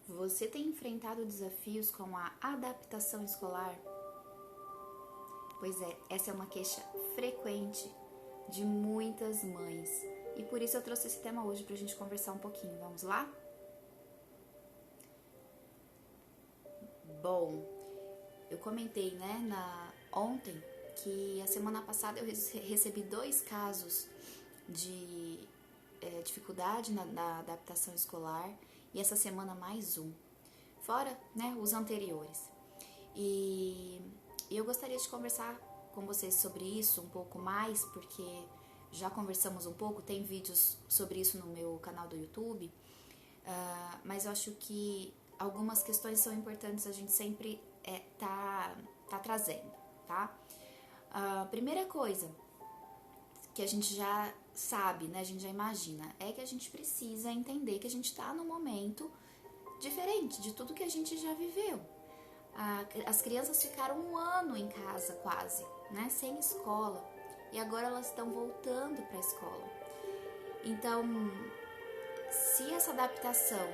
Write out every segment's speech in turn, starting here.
Você tem enfrentado desafios com a adaptação escolar? Pois é, essa é uma queixa frequente de muitas mães. E por isso eu trouxe esse tema hoje para a gente conversar um pouquinho. Vamos lá? Bom, eu comentei, ontem que a semana passada eu recebi 2 casos de dificuldade na adaptação escolar e essa semana mais um, fora os anteriores. E eu gostaria de conversar com vocês sobre isso um pouco mais, porque já conversamos um pouco, tem vídeos sobre isso no meu canal do YouTube, mas eu acho que algumas questões são importantes a gente sempre tá trazendo, tá? A primeira coisa que a gente já sabe, a gente já imagina, é que a gente precisa entender que a gente está num momento diferente de tudo que a gente já viveu. As crianças ficaram 1 ano em casa quase, sem escola, e agora elas estão voltando para a escola. Então, se essa adaptação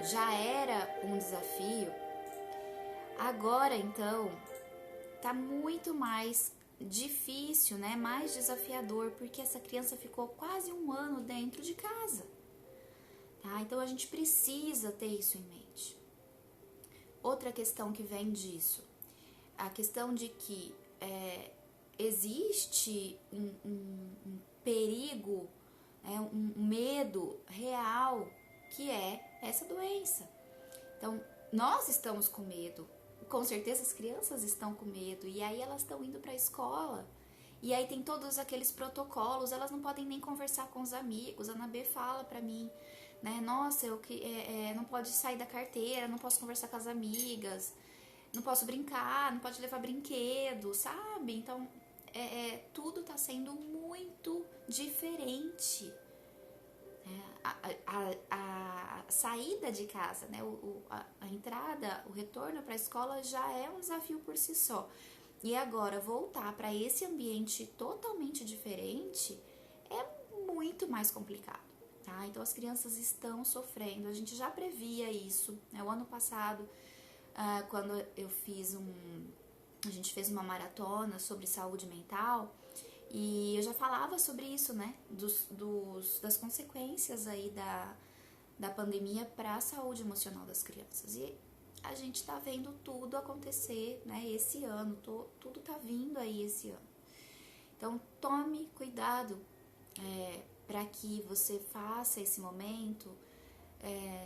já era um desafio, agora então tá muito mais difícil, mais desafiador, porque essa criança ficou quase 1 ano dentro de casa, tá? Então a gente precisa ter isso em mente. Outra questão que vem disso, a questão de que existe um perigo, um medo real, que é essa doença. Então, nós estamos com medo, com certeza as crianças estão com medo, e aí elas estão indo para a escola, e aí tem todos aqueles protocolos, elas não podem nem conversar com os amigos. A Ana B fala pra mim, nossa, não pode sair da carteira, não posso conversar com as amigas, não posso brincar, não pode levar brinquedo, sabe? Então, tudo tá sendo muito diferente. A saída de casa, a entrada, o retorno para a escola já é um desafio por si só. E agora voltar para esse ambiente totalmente diferente é muito mais complicado, tá? Então as crianças estão sofrendo, a gente já previa isso, O ano passado, quando a gente fez uma maratona sobre saúde mental, e eu já falava sobre isso, das consequências aí da pandemia para a saúde emocional das crianças. E a gente tá vendo tudo acontecer, esse ano, tudo tá vindo aí esse ano. Então, tome cuidado para que você faça esse momento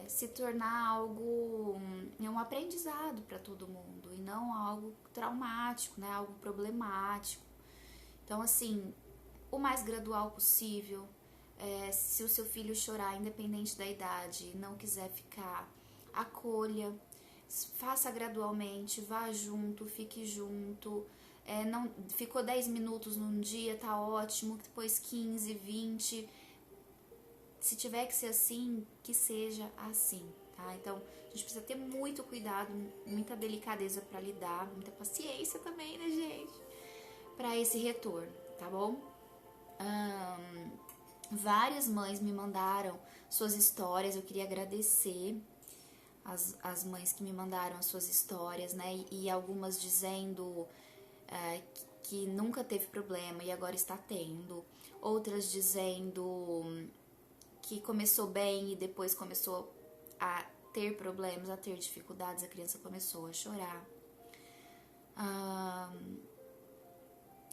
se tornar algo, um aprendizado para todo mundo, e não algo traumático, algo problemático. Então, assim, o mais gradual possível. Se o seu filho chorar, independente da idade, não quiser ficar, acolha, faça gradualmente, vá junto, fique junto. Não, ficou 10 minutos num dia, tá ótimo, depois 15, 20. Se tiver que ser assim, que seja assim, tá? Então, a gente precisa ter muito cuidado, muita delicadeza para lidar, muita paciência também, gente? Para esse retorno, tá bom? Várias mães me mandaram suas histórias, eu queria agradecer as mães que me mandaram as suas histórias, e algumas dizendo que nunca teve problema e agora está tendo, outras dizendo que começou bem e depois começou a ter problemas, a ter dificuldades, a criança começou a chorar.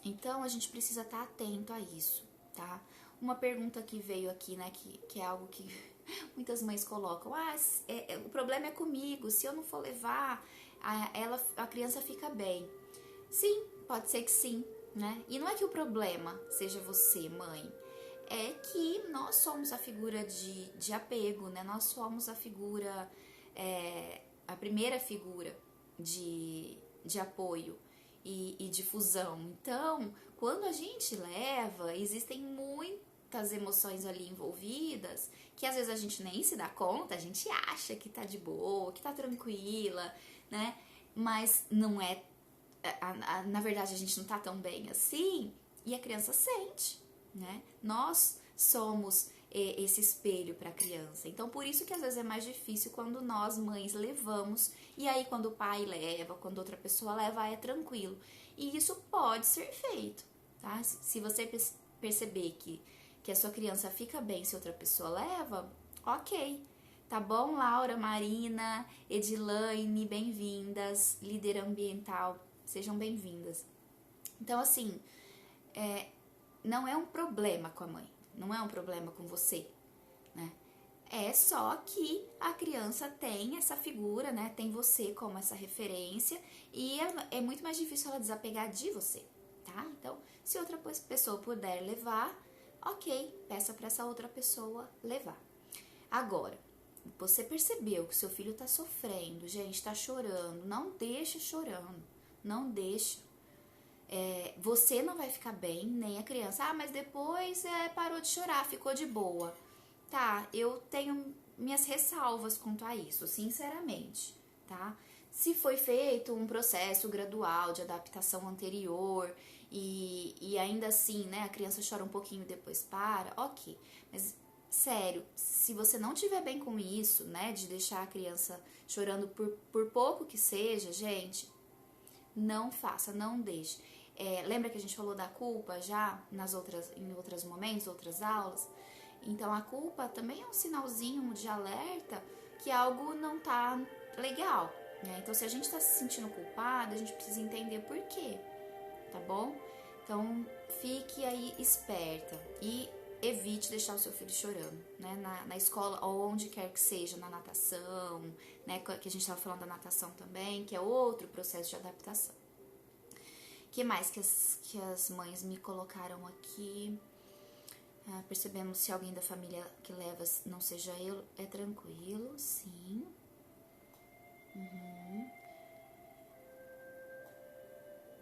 Então a gente precisa estar atento a isso, tá? Uma pergunta que veio aqui, que é algo que muitas mães colocam: o problema é comigo, se eu não for levar, a criança fica bem. Sim, pode ser que sim, E não é que o problema seja você, mãe, é que nós somos a figura de apego, Nós somos a figura, a primeira figura de apoio e difusão. Então, quando a gente leva, existem muitas emoções ali envolvidas, que às vezes a gente nem se dá conta, a gente acha que tá de boa, que tá tranquila, Mas não é, na verdade a gente não tá tão bem assim, e a criança sente, Nós somos esse espelho para a criança. Então, por isso que às vezes é mais difícil quando nós, mães, levamos, e aí quando o pai leva, quando outra pessoa leva, é tranquilo. E isso pode ser feito, tá? Se você perceber que a sua criança fica bem se outra pessoa leva, ok. Tá bom, Laura, Marina, Edilaine, bem-vindas, líder ambiental, sejam bem-vindas. Então, assim, não é um problema com a mãe, não é um problema com você, né? É só que a criança tem essa figura, né? Tem você como essa referência e é muito mais difícil ela desapegar de você, tá? Então, se outra pessoa puder levar, ok, peça para essa outra pessoa levar. Agora, você percebeu que seu filho tá sofrendo, gente, tá chorando, não deixa chorando, não deixa. Você não vai ficar bem, nem a criança. Ah, mas depois parou de chorar, ficou de boa. Tá, eu tenho minhas ressalvas quanto a isso, sinceramente, tá? Se foi feito um processo gradual de adaptação anterior e ainda assim, né, a criança chora um pouquinho e depois para, ok. Mas, sério, se você não estiver bem com isso, né, de deixar a criança chorando por pouco que seja, gente, não faça, não deixe. Lembra que a gente falou da culpa já em outros momentos, outras aulas? Então, a culpa também é um sinalzinho de alerta que algo não tá legal, né? Então, se a gente tá se sentindo culpada, a gente precisa entender por quê, tá bom? Então, fique aí esperta e evite deixar o seu filho chorando, né? Na escola ou onde quer que seja, na natação, né? Que a gente tava falando da natação também, que é outro processo de adaptação. O que mais que as mães me colocaram aqui? Percebemos se alguém da família que leva não seja eu, é tranquilo, sim.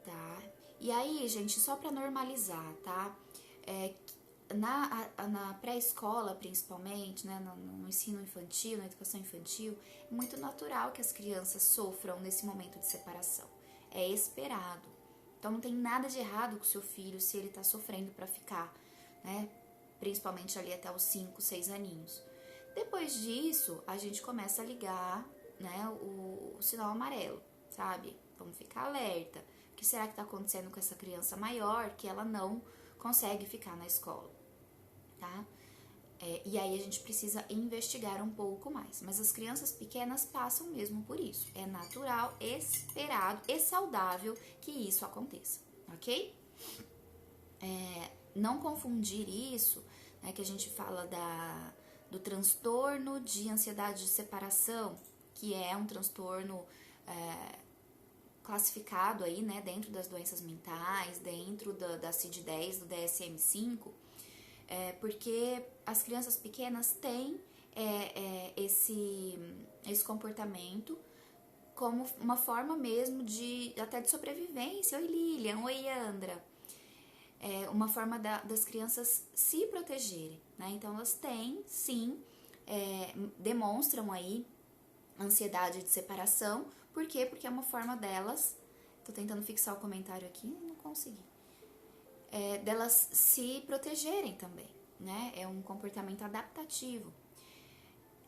Tá. E aí, gente, só pra normalizar, tá? Na pré-escola, principalmente, né, no ensino infantil, na educação infantil, é muito natural que as crianças sofram nesse momento de separação. É esperado. Então, não tem nada de errado com o seu filho se ele tá sofrendo pra ficar, né? Principalmente ali até os 5, 6 aninhos. Depois disso, a gente começa a ligar, né, o sinal amarelo, sabe? Vamos ficar alerta. O que será que está acontecendo com essa criança maior que ela não consegue ficar na escola, tá? E aí a gente precisa investigar um pouco mais. Mas as crianças pequenas passam mesmo por isso. É natural, esperado e saudável que isso aconteça, ok? Não confundir isso, né, que a gente fala do transtorno de ansiedade de separação, que é um transtorno classificado aí, né, dentro das doenças mentais, dentro da CID-10, do DSM-5, porque as crianças pequenas têm esse comportamento como uma forma mesmo até de sobrevivência. Oi, Lilian. Oi, Andra. Uma forma das crianças se protegerem, né? Então, elas têm, sim, demonstram aí ansiedade de separação. Por quê? Porque é uma forma delas, tô tentando fixar o comentário aqui, não consegui, delas se protegerem também, né? É um comportamento adaptativo.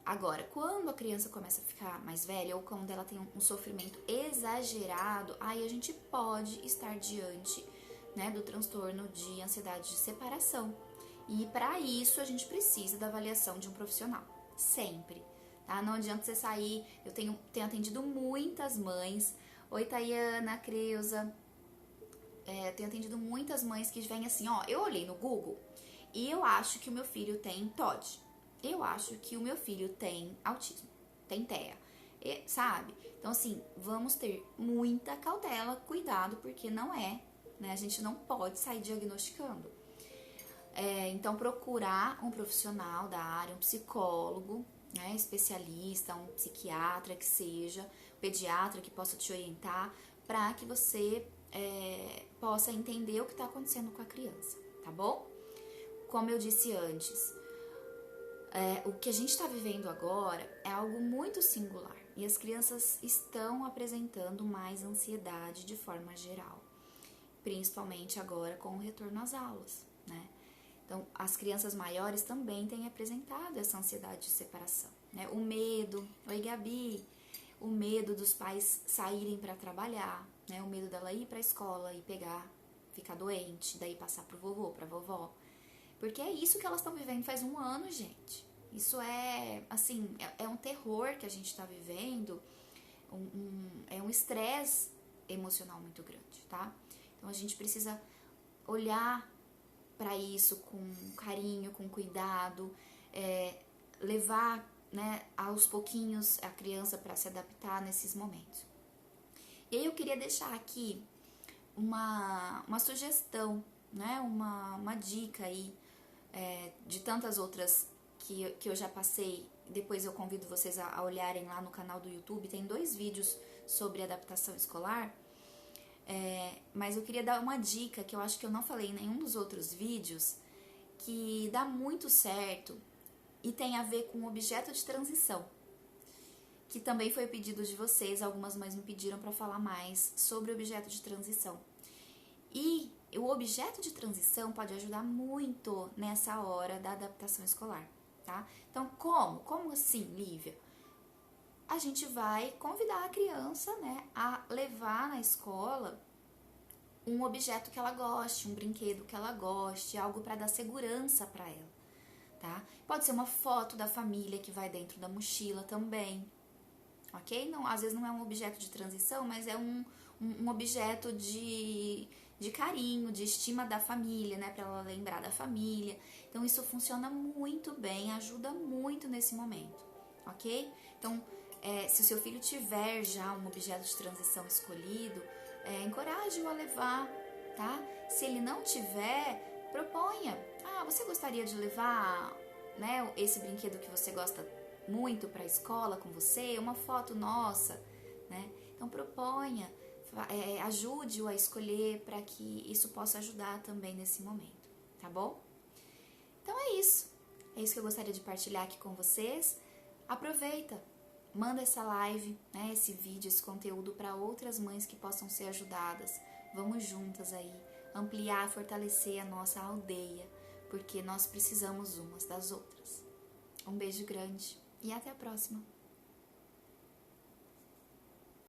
Agora, quando a criança começa a ficar mais velha ou quando ela tem um sofrimento exagerado, aí a gente pode estar diante, né, do transtorno de ansiedade de separação. E para isso a gente precisa da avaliação de um profissional, sempre, tá? Não adianta você sair. Eu tenho atendido muitas mães. Oi, Tayana, Creuza. Tenho atendido muitas mães que vêm assim, ó, eu olhei no Google e eu acho que o meu filho tem TOD. Eu acho que o meu filho tem autismo, tem TEA, sabe? Então, assim, vamos ter muita cautela, cuidado, porque não né? A gente não pode sair diagnosticando. Então, procurar um profissional da área, um psicólogo, né, especialista, um psiquiatra que seja, um pediatra que possa te orientar, para que você possa entender o que está acontecendo com a criança, tá bom? Como eu disse antes, o que a gente está vivendo agora é algo muito singular e as crianças estão apresentando mais ansiedade de forma geral, principalmente agora com o retorno às aulas, né? Então, as crianças maiores também têm apresentado essa ansiedade de separação, né? O medo, oi Gabi, o medo dos pais saírem para trabalhar, né? O medo dela ir para a escola e ficar doente, daí passar pro vovô, pra vovó. Porque é isso que elas estão vivendo faz um ano, gente. Isso é, assim, é um terror que a gente está vivendo, é um estresse emocional muito grande, tá? Então, a gente precisa olhar para isso com carinho, com cuidado, levar, né, aos pouquinhos a criança para se adaptar nesses momentos. E aí eu queria deixar aqui uma sugestão, né, uma dica aí, de tantas outras que eu já passei. Depois eu convido vocês a olharem lá no canal do YouTube, tem 2 vídeos sobre adaptação escolar. Mas eu queria dar uma dica que eu acho que eu não falei em nenhum dos outros vídeos, que dá muito certo e tem a ver com o objeto de transição, que também foi o pedido de vocês. Algumas mães me pediram para falar mais sobre o objeto de transição. E o objeto de transição pode ajudar muito nessa hora da adaptação escolar, tá? Então, como? Como assim, Lívia? A gente vai convidar a criança, né, a levar na escola um objeto que ela goste, um brinquedo que ela goste, algo para dar segurança para ela, tá? Pode ser uma foto da família que vai dentro da mochila também, ok? Não, às vezes não é um objeto de transição, mas é um objeto de carinho, de estima da família, né? Para ela lembrar da família. Então, isso funciona muito bem, ajuda muito nesse momento, ok? Então, se o seu filho tiver já um objeto de transição escolhido, encoraje-o a levar, tá? Se ele não tiver, proponha. Ah, você gostaria de levar, né, esse brinquedo que você gosta muito para a escola com você? Uma foto nossa, né? Então, proponha, ajude-o a escolher para que isso possa ajudar também nesse momento, tá bom? Então, é isso. É isso que eu gostaria de partilhar aqui com vocês. Aproveita! Manda essa live, né, esse vídeo, esse conteúdo para outras mães que possam ser ajudadas. Vamos juntas aí ampliar, fortalecer a nossa aldeia, porque nós precisamos umas das outras. Um beijo grande e até a próxima!